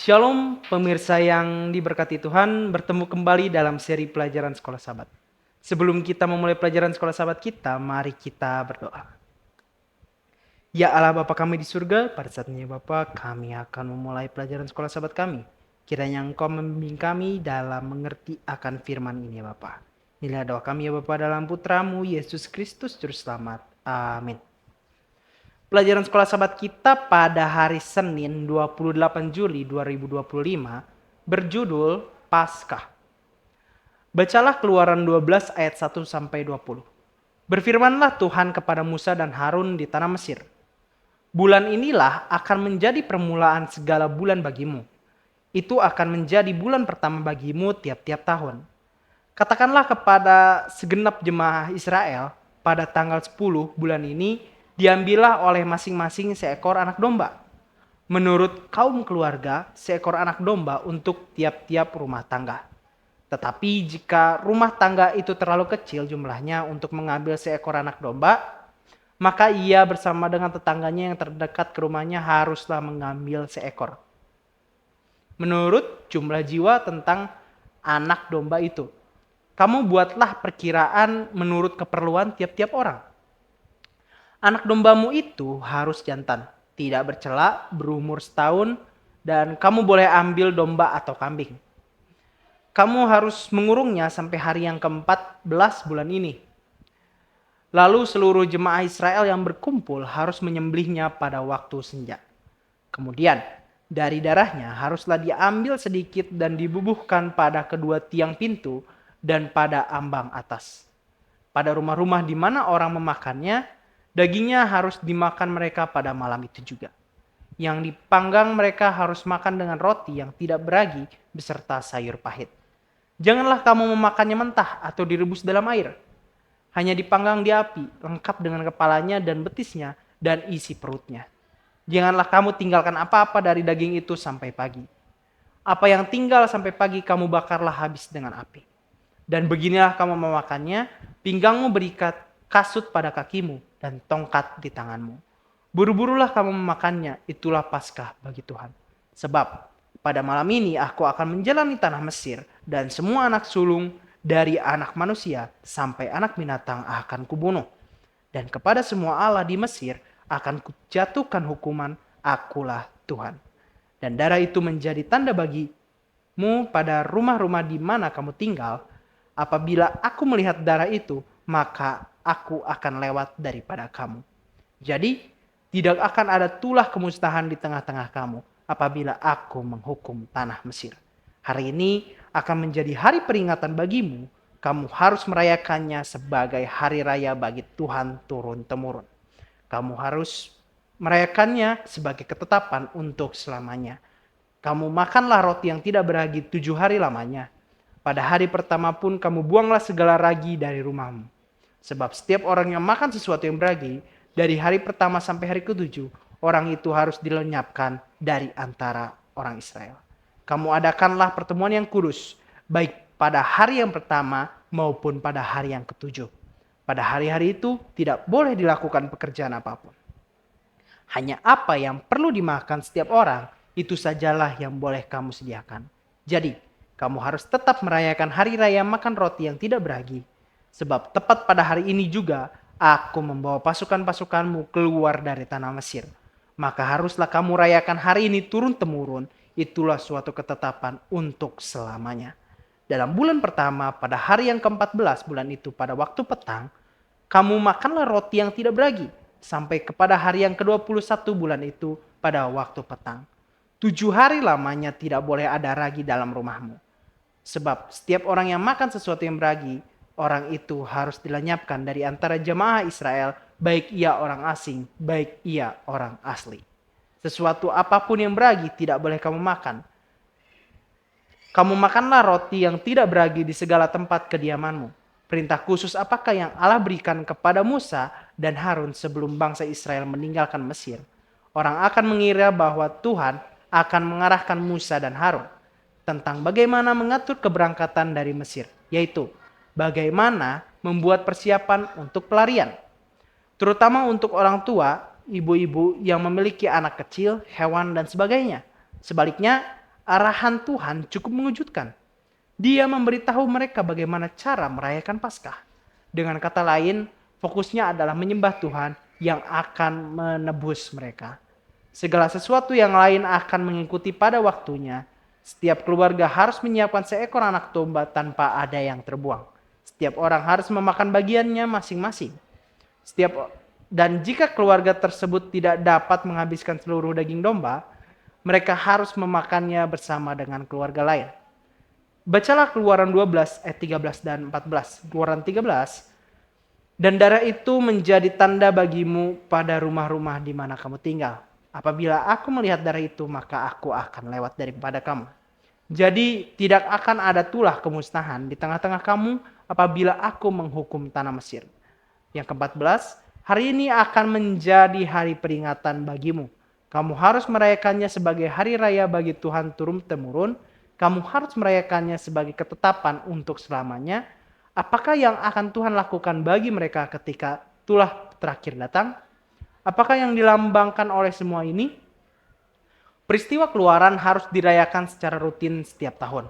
Shalom pemirsa yang diberkati Tuhan, bertemu kembali dalam seri pelajaran Sekolah Sabat. Sebelum kita memulai pelajaran Sekolah Sabat kita, mari kita berdoa. Ya Allah Bapa kami di surga, pada saat ini Bapa kami akan memulai pelajaran Sekolah Sabat kami. Kiranya Engkau membimbing kami dalam mengerti akan firman ini ya Bapa. Inilah doa kami ya Bapa dalam Putramu Yesus Kristus Juru Selamat. Amin. Pelajaran Sekolah Sabat kita pada hari Senin 28 Juli 2025 berjudul Paskah. Bacalah Keluaran 12 ayat 1 sampai 20. Berfirmanlah Tuhan kepada Musa dan Harun di tanah Mesir. Bulan inilah akan menjadi permulaan segala bulan bagimu. Itu akan menjadi bulan pertama bagimu tiap-tiap tahun. Katakanlah kepada segenap jemaah Israel, pada tanggal 10 bulan ini diambillah oleh masing-masing seekor anak domba. Menurut kaum keluarga, seekor anak domba untuk tiap-tiap rumah tangga. Tetapi jika rumah tangga itu terlalu kecil jumlahnya untuk mengambil seekor anak domba, maka ia bersama dengan tetangganya yang terdekat ke rumahnya haruslah mengambil seekor. Menurut jumlah jiwa tentang anak domba itu. Kamu buatlah perkiraan menurut keperluan tiap-tiap orang. Anak dombamu itu harus jantan, tidak bercela, berumur setahun, dan kamu boleh ambil domba atau kambing. Kamu harus mengurungnya sampai hari yang ke-14 bulan ini. Lalu seluruh jemaah Israel yang berkumpul harus menyembelihnya pada waktu senja. Kemudian, dari darahnya haruslah diambil sedikit dan dibubuhkan pada kedua tiang pintu dan pada ambang atas. Pada rumah-rumah di mana orang memakannya, dagingnya harus dimakan mereka pada malam itu juga. Yang dipanggang mereka harus makan dengan roti yang tidak beragi beserta sayur pahit. Janganlah kamu memakannya mentah atau direbus dalam air. Hanya dipanggang di api, lengkap dengan kepalanya dan betisnya dan isi perutnya. Janganlah kamu tinggalkan apa-apa dari daging itu sampai pagi. Apa yang tinggal sampai pagi kamu bakarlah habis dengan api. Dan beginilah kamu memakannya, pinggangmu berikat, kasut pada kakimu, dan tongkat di tanganmu. Buru-burulah kamu memakannya, itulah Paskah bagi Tuhan. Sebab pada malam ini aku akan menjalani tanah Mesir, dan semua anak sulung dari anak manusia sampai anak binatang akan kubunuh. Dan kepada semua Allah di Mesir akan kujatuhkan hukuman, akulah Tuhan. Dan darah itu menjadi tanda bagimu pada rumah-rumah di mana kamu tinggal. Apabila aku melihat darah itu, maka aku akan lewat daripada kamu. Jadi, tidak akan ada tulah kemusnahan di tengah-tengah kamu apabila aku menghukum tanah Mesir. Hari ini akan menjadi hari peringatan bagimu. Kamu harus merayakannya sebagai hari raya bagi Tuhan turun-temurun. Kamu harus merayakannya sebagai ketetapan untuk selamanya. Kamu makanlah roti yang tidak beragi 7 hari lamanya. Pada hari pertama pun kamu buanglah segala ragi dari rumahmu. Sebab setiap orang yang makan sesuatu yang beragi, dari hari pertama sampai hari ke-7, orang itu harus dilenyapkan dari antara orang Israel. Kamu adakanlah pertemuan yang kudus, baik pada hari yang pertama maupun pada hari yang ke-7. Pada hari-hari itu tidak boleh dilakukan pekerjaan apapun. Hanya apa yang perlu dimakan setiap orang, itu sajalah yang boleh kamu sediakan. Jadi, kamu harus tetap merayakan hari raya makan roti yang tidak beragi. Sebab tepat pada hari ini juga aku membawa pasukan-pasukanmu keluar dari tanah Mesir. Maka haruslah kamu rayakan hari ini turun-temurun. Itulah suatu ketetapan untuk selamanya. Dalam bulan pertama pada hari yang ke-14 bulan itu pada waktu petang, kamu makanlah roti yang tidak beragi. Sampai kepada hari yang ke-21 bulan itu pada waktu petang. 7 hari lamanya tidak boleh ada ragi dalam rumahmu. Sebab setiap orang yang makan sesuatu yang beragi, orang itu harus dilenyapkan dari antara jemaah Israel, baik ia orang asing, baik ia orang asli. Sesuatu apapun yang beragi tidak boleh kamu makan. Kamu makanlah roti yang tidak beragi di segala tempat kediamanmu. Perintah khusus apakah yang Allah berikan kepada Musa dan Harun sebelum bangsa Israel meninggalkan Mesir? Orang akan mengira bahwa Tuhan akan mengarahkan Musa dan Harun tentang bagaimana mengatur keberangkatan dari Mesir, yaitu bagaimana membuat persiapan untuk pelarian. Terutama untuk orang tua, ibu-ibu yang memiliki anak kecil, hewan, dan sebagainya. Sebaliknya, Arahan Tuhan cukup mengejutkan. Dia memberitahu mereka bagaimana cara merayakan Paskah. Dengan kata lain, fokusnya adalah menyembah Tuhan yang akan menebus mereka. Segala sesuatu yang lain akan mengikuti pada waktunya. Setiap keluarga harus menyiapkan seekor anak domba tanpa ada yang terbuang. Setiap orang harus memakan bagiannya masing-masing. Dan jika keluarga tersebut tidak dapat menghabiskan seluruh daging domba, mereka harus memakannya bersama dengan keluarga lain. Bacalah Keluaran 12 ayat 13 dan 14. Keluaran 13. Dan darah itu menjadi tanda bagimu pada rumah-rumah di mana kamu tinggal. Apabila aku melihat darah itu, maka aku akan lewat daripada kamu. Jadi tidak akan ada tulah kemusnahan di tengah-tengah kamu apabila aku menghukum tanah Mesir. Yang ke-14, hari ini akan menjadi hari peringatan bagimu. Kamu harus merayakannya sebagai hari raya bagi Tuhan turun-temurun. Kamu harus merayakannya sebagai ketetapan untuk selamanya. Apakah yang akan Tuhan lakukan bagi mereka ketika tulah terakhir datang? Apakah yang dilambangkan oleh semua ini? Peristiwa keluaran harus dirayakan secara rutin setiap tahun.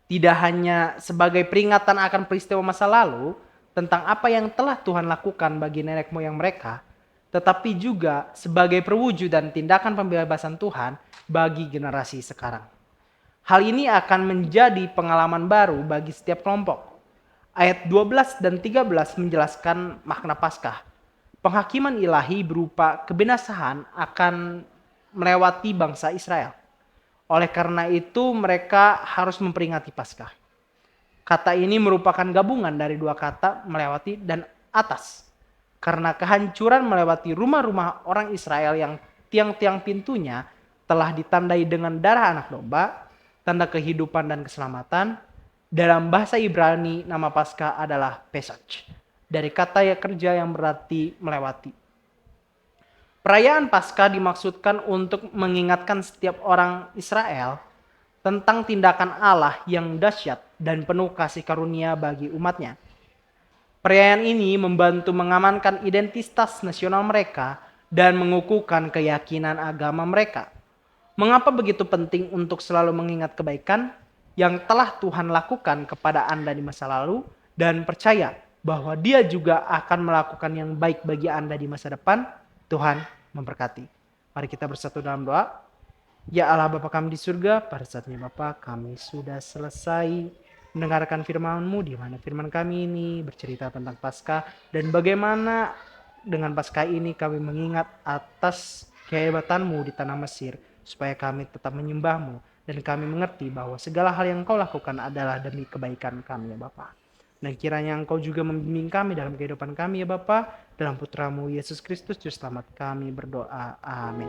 Tidak hanya sebagai peringatan akan peristiwa masa lalu, tentang apa yang telah Tuhan lakukan bagi nenek moyang mereka, tetapi juga sebagai perwujudan tindakan pembebasan Tuhan bagi generasi sekarang. Hal ini akan menjadi pengalaman baru bagi setiap kelompok. Ayat 12 dan 13 menjelaskan makna Paskah. Penghakiman ilahi berupa kebinasaan akan melewati bangsa Israel. Oleh karena itu mereka harus memperingati Paskah. Kata ini merupakan gabungan dari dua kata melewati dan atas. Karena kehancuran melewati rumah-rumah orang Israel yang tiang-tiang pintunya telah ditandai dengan darah anak domba, tanda kehidupan dan keselamatan. Dalam bahasa Ibrani nama Paskah adalah Pesach. Dari kata kerja yang berarti melewati. Perayaan Paskah dimaksudkan untuk mengingatkan setiap orang Israel tentang tindakan Allah yang dahsyat dan penuh kasih karunia bagi umatnya. Perayaan ini membantu mengamankan identitas nasional mereka dan mengukuhkan keyakinan agama mereka. Mengapa begitu penting untuk selalu mengingat kebaikan yang telah Tuhan lakukan kepada Anda di masa lalu dan percaya bahwa Dia juga akan melakukan yang baik bagi Anda di masa depan? Tuhan memberkati. Mari kita bersatu dalam doa. Ya Allah Bapa kami di surga, pada saatnya Bapa kami sudah selesai mendengarkan firman-Mu, di mana firman kami ini bercerita tentang Paskah dan bagaimana dengan Paskah ini kami mengingat atas kehebatan-Mu di tanah Mesir, supaya kami tetap menyembah-Mu dan kami mengerti bahwa segala hal yang Engkau lakukan adalah demi kebaikan kami ya Bapa. Dan kiranya Engkau juga membimbing kami dalam kehidupan kami ya Bapa, dalam Putra-Mu Yesus Kristus Juru Selamat kami berdoa. Amin.